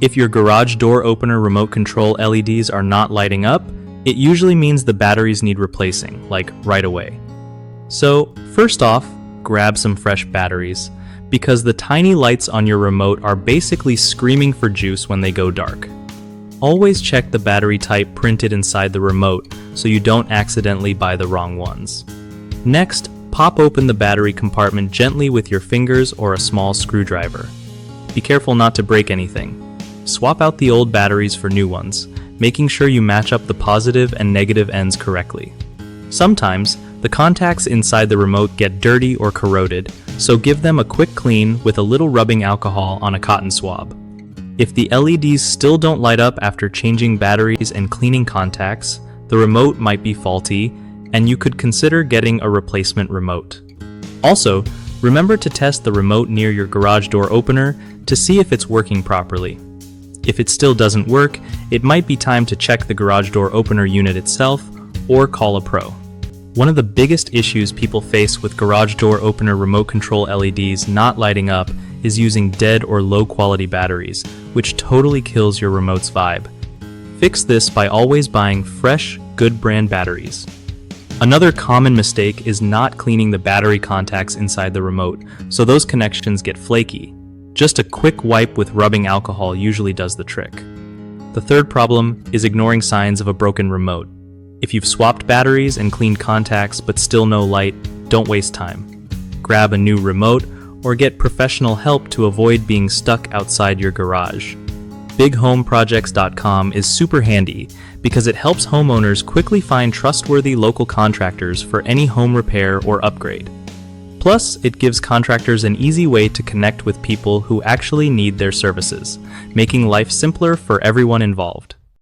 If your garage door opener remote control LEDs are not lighting up, it usually means the batteries need replacing, like right away. So, first off, grab some fresh batteries, because the tiny lights on your remote are basically screaming for juice when they go dark. Always check the battery type printed inside the remote so you don't accidentally buy the wrong ones. Next, pop open the battery compartment gently with your fingers or a small screwdriver. Be careful not to break anything. Swap out the old batteries for new ones, making sure you match up the positive and negative ends correctly. Sometimes, the contacts inside the remote get dirty or corroded, so give them a quick clean with a little rubbing alcohol on a cotton swab. If the LEDs still don't light up after changing batteries and cleaning contacts, the remote might be faulty, and you could consider getting a replacement remote. Also, remember to test the remote near your garage door opener to see if it's working properly. If it still doesn't work, it might be time to check the garage door opener unit itself or call a pro. One of the biggest issues people face with garage door opener remote control LEDs not lighting up is using dead or low quality batteries, which totally kills your remote's vibe. Fix this by always buying fresh, good brand batteries. Another common mistake is not cleaning the battery contacts inside the remote, so those connections get flaky. Just a quick wipe with rubbing alcohol usually does the trick. The third problem is ignoring signs of a broken remote. If you've swapped batteries and cleaned contacts but still no light, don't waste time. Grab a new remote or get professional help to avoid being stuck outside your garage. BigHomeProjects.com is super handy because it helps homeowners quickly find trustworthy local contractors for any home repair or upgrade. Plus, it gives contractors an easy way to connect with people who actually need their services, making life simpler for everyone involved.